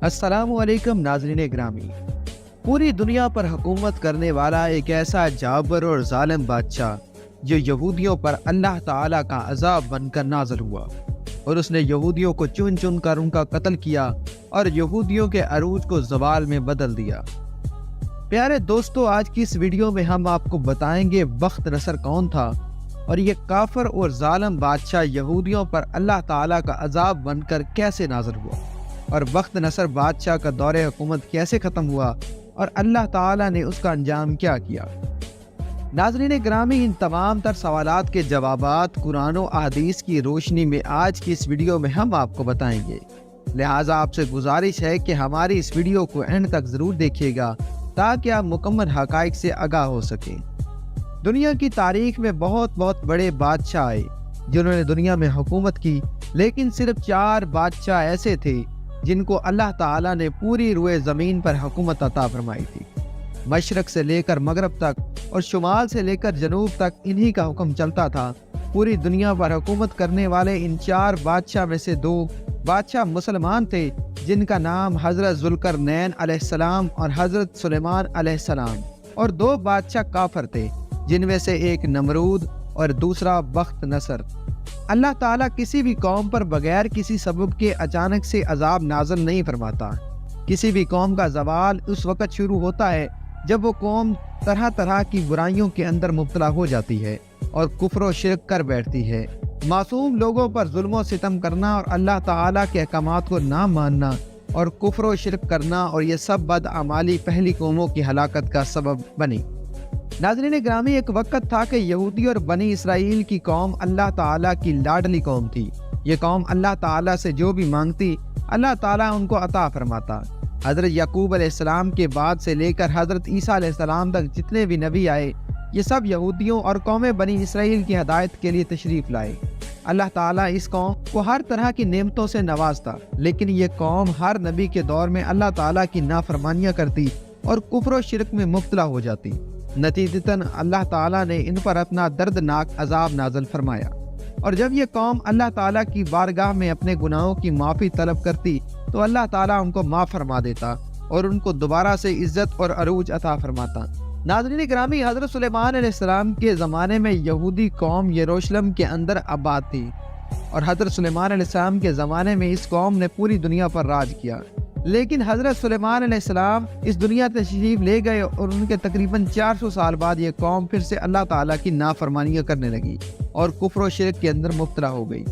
السلام علیکم ناظرین گرامی۔ پوری دنیا پر حکومت کرنے والا ایک ایسا جابر اور ظالم بادشاہ جو یہودیوں پر اللہ تعالیٰ کا عذاب بن کر نازل ہوا، اور اس نے یہودیوں کو چن چن کر ان کا قتل کیا اور یہودیوں کے عروج کو زوال میں بدل دیا۔ پیارے دوستو، آج کی اس ویڈیو میں ہم آپ کو بتائیں گے بخت نصر کون تھا، اور یہ کافر اور ظالم بادشاہ یہودیوں پر اللہ تعالیٰ کا عذاب بن کر کیسے نازل ہوا، اور بخت نصر بادشاہ کا دور حکومت کیسے ختم ہوا، اور اللہ تعالیٰ نے اس کا انجام کیا کیا۔ ناظرین گرامی، ان تمام تر سوالات کے جوابات قرآن و احادیث کی روشنی میں آج کی اس ویڈیو میں ہم آپ کو بتائیں گے، لہٰذا آپ سے گزارش ہے کہ ہماری اس ویڈیو کو اینڈ تک ضرور دیکھیے گا تاکہ آپ مکمل حقائق سے آگاہ ہو سکیں۔ دنیا کی تاریخ میں بہت بڑے بادشاہ آئے جنہوں نے دنیا میں حکومت کی، لیکن صرف 4 بادشاہ ایسے تھے جن کو اللہ تعالیٰ نے پوری روئے زمین پر حکومت عطا فرمائی تھی۔ مشرق سے لے کر مغرب تک اور شمال سے لے کر جنوب تک انہی کا حکم چلتا تھا۔ پوری دنیا پر حکومت کرنے والے ان 4 بادشاہ میں سے 2 بادشاہ مسلمان تھے جن کا نام حضرت ذوالقرنین علیہ السلام اور حضرت سلیمان علیہ السلام، اور 2 بادشاہ کافر تھے جن میں سے ایک نمرود اور دوسرا بخت نصر۔ اللہ تعالیٰ کسی بھی قوم پر بغیر کسی سبب کے اچانک سے عذاب نازل نہیں فرماتا۔ کسی بھی قوم کا زوال اس وقت شروع ہوتا ہے جب وہ قوم طرح طرح کی برائیوں کے اندر مبتلا ہو جاتی ہے اور کفر و شرک کر بیٹھتی ہے۔ معصوم لوگوں پر ظلم و ستم کرنا اور اللہ تعالیٰ کے احکامات کو نہ ماننا اور کفر و شرک کرنا، اور یہ سب بدعمالی پہلی قوموں کی ہلاکت کا سبب بنی۔ ناظرین گرامی، ایک وقت تھا کہ یہودی اور بنی اسرائیل کی قوم اللہ تعالیٰ کی لاڈلی قوم تھی۔ یہ قوم اللہ تعالیٰ سے جو بھی مانگتی اللہ تعالیٰ ان کو عطا فرماتا۔ حضرت یعقوب علیہ السلام کے بعد سے لے کر حضرت عیسیٰ علیہ السلام تک جتنے بھی نبی آئے، یہ سب یہودیوں اور قوم بنی اسرائیل کی ہدایت کے لیے تشریف لائے۔ اللہ تعالیٰ اس قوم کو ہر طرح کی نعمتوں سے نوازتا، لیکن یہ قوم ہر نبی کے دور میں اللہ تعالیٰ کی نافرمانیاں کرتی اور کفر و شرک میں مبتلا ہو جاتی۔ نتیجتاً اللہ تعالیٰ نے ان پر اپنا دردناک عذاب نازل فرمایا، اور جب یہ قوم اللہ تعالیٰ کی بارگاہ میں اپنے گناہوں کی معافی طلب کرتی تو اللہ تعالیٰ ان کو معاف فرما دیتا اور ان کو دوبارہ سے عزت اور عروج عطا فرماتا۔ ناظرین گرامی، حضرت سلیمان علیہ السلام کے زمانے میں یہودی قوم یروشلم کے اندر آباد تھی، اور حضرت سلیمان علیہ السلام کے زمانے میں اس قوم نے پوری دنیا پر راج کیا۔ لیکن حضرت سلیمان علیہ السلام اس دنیا تشریف لے گئے، اور ان کے تقریباً 400 سال بعد یہ قوم پھر سے اللہ تعالیٰ کی نافرمانیاں کرنے لگی اور کفر و شرک کے اندر مبتلا ہو گئی۔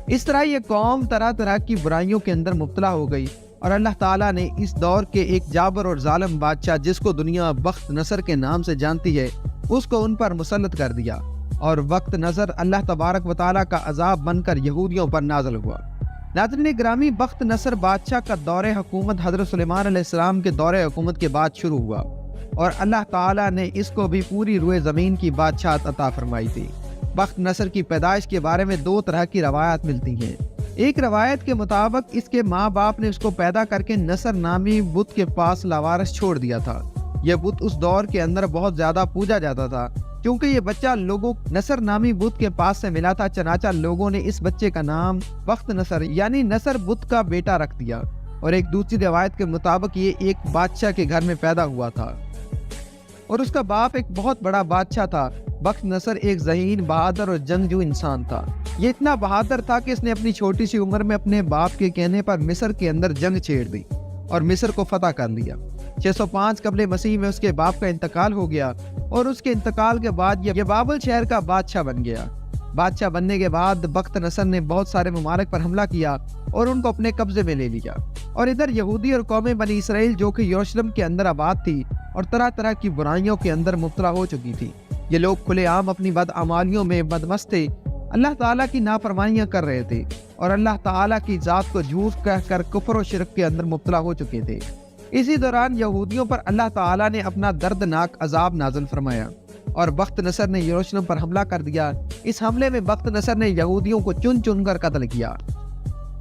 اس طرح یہ قوم طرح طرح کی برائیوں کے اندر مبتلا ہو گئی، اور اللہ تعالیٰ نے اس دور کے ایک جابر اور ظالم بادشاہ جس کو دنیا بخت نصر کے نام سے جانتی ہے، اس کو ان پر مسلط کر دیا، اور وقت نظر اللہ تبارک و تعالیٰ کا عذاب بن کر یہودیوں پر نازل ہوا۔ ناظرین گرامی، بخت نصر بادشاہ کا دور حکومت حضرت سلیمان علیہ السلام کے دور حکومت کے بعد شروع ہوا، اور اللہ تعالیٰ نے اس کو بھی پوری روئے زمین کی بادشاہت عطا فرمائی تھی۔ بخت نصر کی پیدائش کے بارے میں 2 طرح کی روایات ملتی ہیں۔ ایک روایت کے مطابق اس کے ماں باپ نے اس کو پیدا کر کے نصر نامی بت کے پاس لاوارث چھوڑ دیا تھا۔ یہ بت اس دور کے اندر بہت زیادہ پوجا جاتا تھا، کیونکہ یہ بچہ لوگوں نصر نامی بت کے پاس سے ملا تھا، چنانچہ لوگوں نے اس بچے کا نام بخت نصر یعنی نصر بت کا بیٹا رکھ دیا۔ اور ایک دوسری روایت کے مطابق یہ ایک بادشاہ کے گھر میں پیدا ہوا تھا، اور اس کا باپ ایک بہت بڑا بادشاہ تھا۔ بخت نصر ایک ذہین، بہادر اور جنگجو انسان تھا۔ یہ اتنا بہادر تھا کہ اس نے اپنی چھوٹی سی عمر میں اپنے باپ کے کہنے پر مصر کے اندر جنگ چھیڑ دی اور مصر کو فتح کر لیا۔ 605 قبل مسیح میں اس کے باپ کا انتقال ہو گیا، اور اس کے انتقال کے بعد یہ بابل شہر کا بادشاہ بن گیا۔ بادشاہ بننے کے بعد بخت نصر نے بہت سارے ممالک پر حملہ کیا اور ان کو اپنے قبضے میں لے لیا، اور ادھر یہودی اور قوم بنی اسرائیل جو کہ یروشلم کے اندر آباد تھی اور طرح طرح کی برائیوں کے اندر مبتلا ہو چکی تھی۔ یہ لوگ کھلے عام اپنی بدعمالیوں میں مدمست تھے، اللہ تعالیٰ کی نافرمانیاں کر رہے تھے، اور اللہ تعالیٰ کی ذات کو جھوٹ کہہ کر کفر و شرک کے اندر مبتلا ہو چکے تھے۔ اسی دوران یہودیوں پر اللہ تعالیٰ نے اپنا دردناک عذاب نازل فرمایا، اور بخت نصر نے یروشلم پر حملہ کر دیا۔ اس حملے میں بخت نصر نے یہودیوں کو چن چن کر قتل کیا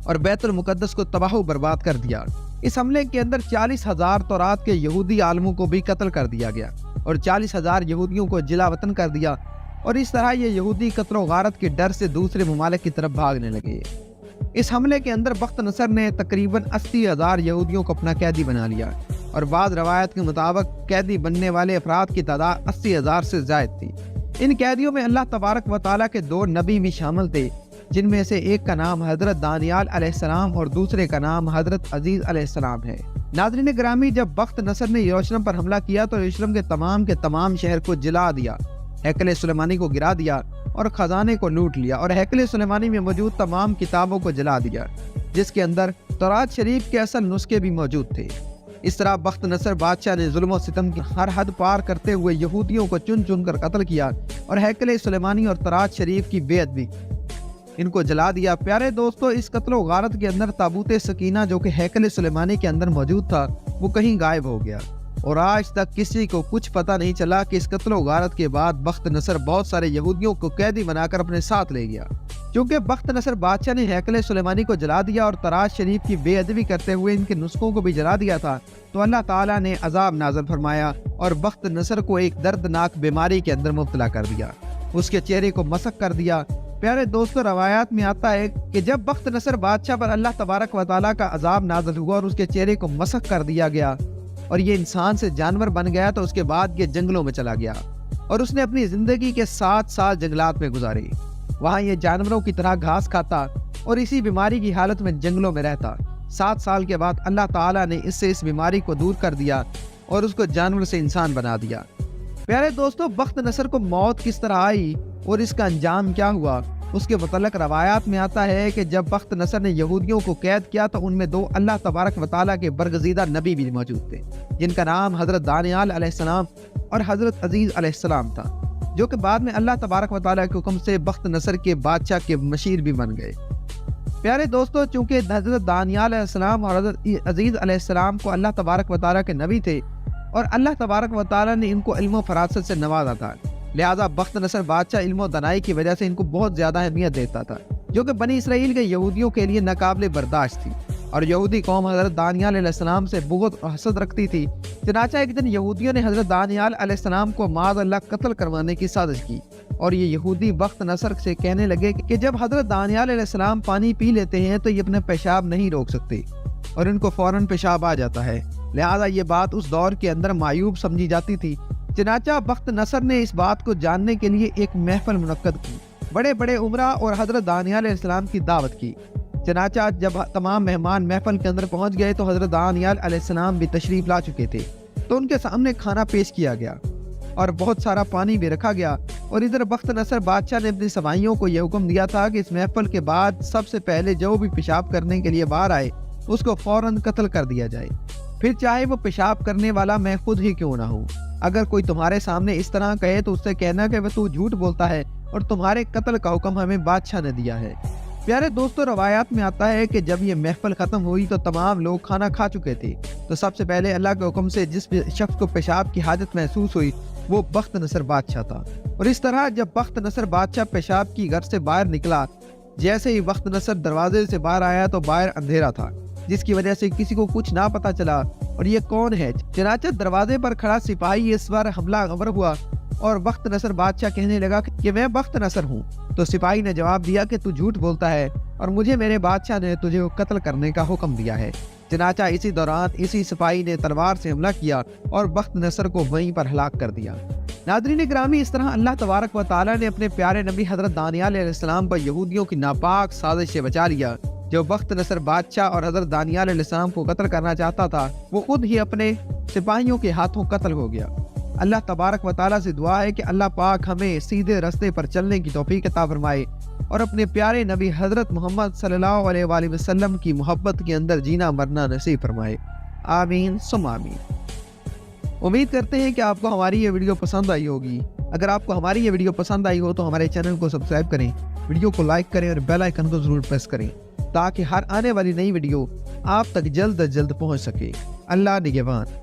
اور بیت المقدس کو تباہ و برباد کر دیا۔ اس حملے کے اندر 40,000 تورات کے یہودی عالموں کو بھی قتل کر دیا گیا، اور 40,000 یہودیوں کو جلا وطن کر دیا، اور اس طرح یہ یہودی قتل و غارت کے ڈر سے دوسرے ممالک کی طرف بھاگنے لگے۔ इस हमले के अंदर बख्त नसर ने तकरीबन 80,000 यहूदियों को अपना कैदी बना लिया और बाद रवायत के मुताबिक कैदी बनने वाले अफराद की तादाद 80,000 से ज़ायद थी। इन कैदियों में अल्लाह तबारक व तआला के 2 नबी भी शामिल थे, जिनमें से एक का नाम हजरत दानियाल अलैहिस्सलाम और दूसरे का नाम हजरत अजीज अलैहिस्सलाम है। नाज़रीन ग्रामी, जब बख्त नसर ने यरूशलेम पर हमला किया तो यरूशलेम के तमाम शहर को जला दिया, हैकल सुलेमानी को गिरा दिया और खजाने को लूट लिया और हैकल सुलेमानी में मौजूद तमाम किताबों को जला दिया, जिसके अंदर तौरात शरीफ के असल नुस्खे भी मौजूद थे। इस तरह बख्त नसर बादशाह ने जुल्म और सितम की हर हद पार करते हुए यहूदियों को चुन चुन कर कत्ल किया और हैकल सुलेमानी और तौरात शरीफ की बेअदबी भी इनको जला दिया। प्यारे दोस्तों, इस कत्ल व गारत के अंदर ताबूत सकीना जो कि हैकल सुलेमानी के अंदर मौजूद था वो कहीं गायब हो गया और आज तक किसी को कुछ पता नहीं चला कि इस कत्ल व गारत के बाद बख्त नसर बहुत सारे यहूदियों को कैदी बनाकर अपने साथ ले गया। क्योंकि बख्त नसर बादशाह ने हैकल सुलेमानी को जला दिया और तौरात शरीफ की बेअदबी करते हुए इनके नुस्खों को भी जला दिया था, तो अल्लाह ताला ने अजाब नाज़िल फरमाया और बख्त नसर को एक दर्दनाक बीमारी के अंदर मुब्तला कर दिया, उसके चेहरे को मसक कर दिया। प्यारे दोस्तों, रवायात में आता है कि जब बख्त नसर बादशाह पर अल्लाह तबारक व तआला का अजाब नाज़िल हुआ और उसके चेहरे को मसक कर दिया गया और ये इंसान से जानवर बन गया, तो उसके बाद ये जंगलों में चला गया और उसने अपनी जिंदगी के 7 साल जंगलात में गुजारे। वहाँ ये जानवरों की तरह घास खाता और इसी बीमारी की हालत में जंगलों में रहता। 7 साल के बाद अल्लाह ताला ने इससे इस बीमारी को दूर कर दिया और उसको जानवर से इंसान बना दिया। प्यारे दोस्तों, बख्त नसर को मौत किस तरह आई और इसका अंजाम क्या हुआ, उसके मुतल्लिक़ रवायात में आता है कि जब बख्त नसर ने यहूदियों को कैद किया तो उनमें 2 अल्लाह तबारक व तआला के बरगज़ीदा नबी भी मौजूद थे, जिनका नाम हजरत दानियाल अलैहिस्सलाम और हजरत अजीज अलैहिस्सलाम था, जो कि बाद में अल्लाह तबारक व तआला के हुक्म से बख्त नसर के बादशाह के मशीर भी बन गए। प्यारे दोस्तों, चूँकि हजरत दानियाल अलैहिस्सलाम और हजरत अजीज अलैहिस्सलाम को अल्लाह तबारक व तआला के नबी थे और अल्लाह तबारक व तआला ने इनको इल्म व फरासत से नवाजा था, लिहाजा बख्त नसर बादशाह इल्म व दनाई की वजह से इनको बहुत ज़्यादा अहमियत देता था, जो कि बनी इसराइल के यहूदियों के लिए नाकाबिले बर्दाश्त थी और यहूदी कौम हजरत दानियाल अलैहिस्सलाम से बहुत हसद रखती थी। चनाचा एक दिन यहूदियों ने हजरत दानियाल अलैहिस्सलाम को माज़अल्लाह कत्ल करवाने की साजिश की और ये यहूदी बख्त नसर से कहने लगे कि जब हजरत दानियाल अलैहिस्सलाम पानी पी लेते हैं तो ये अपना पेशाब नहीं रोक सकते और इनको फौरन पेशाब आ जाता है, लिहाजा ये बात उस दौर के अंदर मायूब समझी जाती थी। चनाचा बख्त नसर ने इस बात को जानने के लिए एक महफिल मुनक्कद की, बड़े बड़े उमरा और हजरत दानियाल अलैहिस्सलाम की दावत की। चनाचा जब तमाम मेहमान महफिल के अंदर पहुंच गए तो हजरत दानियाल अलैहिस्सलाम भी तशरीफ ला चुके थे, तो उनके सामने खाना पेश किया गया और बहुत सारा पानी भी रखा गया और इधर बख्त नसर बादशाह ने अपने सवाइयों को यह हुक्म दिया था कि इस महफिल के बाद सबसे पहले जो भी पेशाब करने के लिए बाहर आए उसको फौरन कत्ल कर दिया जाए, फिर चाहे वो पेशाब करने वाला मैं खुद ही क्यों ना हूँ। अगर कोई तुम्हारे सामने इस तरह कहे तो उससे कहना कि वह तू झूठ बोलता है और तुम्हारे कत्ल का हुक्म हमें बादशाह ने दिया है। प्यारे दोस्तों, रवायात में आता है कि जब ये महफिल खत्म हुई तो तमाम लोग खाना खा चुके थे, तो सबसे पहले अल्लाह के हुक्म से जिस शख्स को पेशाब की हाजत महसूस हुई वो बख्त नसर बादशाह था। और इस तरह जब बख्त नसर बादशाह पेशाब की घर से बाहर निकला, जैसे ही बख्त नसर दरवाजे से बाहर आया तो बाहर अंधेरा था, जिसकी वजह से किसी को कुछ ना पता चला और ये कौन है। चनाचा दरवाजे पर खड़ा सिपाही इस बार हमला आवर हुआ और बख्त नसर बादशाह कहने लगा कि मैं बख्त नसर हूँ। तो सिपाही ने जवाब दिया कि तू झूठ बोलता है और मुझे मेरे बादशाह ने तुझे कत्ल करने का हुक्म दिया है। चनाचा इसी दौरान इसी सिपाही ने तलवार से हमला किया और बख्त नसर को वहीं पर हलाक कर दिया। नाज़रीन ग्रामी, इस तरह अल्लाह तबारक व तआला ने अपने प्यारे नबी हजरत दानियाल अलैहिस्सलाम पर यहूदियों की नापाक साजिश से बचा लिया। जो बख्त नसर बादशाह और हजरत दानियाल अलैहिस्सलाम को कत्ल करना चाहता था वो खुद ही अपने सिपाहियों के हाथों कत्ल हो गया। अल्लाह तबारक व तआला से दुआ है कि अल्लाह पाक हमें सीधे रास्ते पर चलने की तौफीक अता फरमाए और अपने प्यारे नबी हजरत मोहम्मद सल्लल्लाहु अलैहि वसल्लम की मोहब्बत के अंदर जीना मरना नसीब फरमाए। आमीन सुम आमीन। उम्मीद करते हैं कि आपको हमारी ये वीडियो पसंद आई होगी। अगर आपको हमारी ये वीडियो पसंद आई हो तो हमारे चैनल को सब्सक्राइब करें, वीडियो को लाइक करें और बेल आइकन को जरूर प्रेस करें ताकि हर आने वाली नई वीडियो आप तक जल्द अज जल्द पहुंच सके। अल्लाह निगहबान।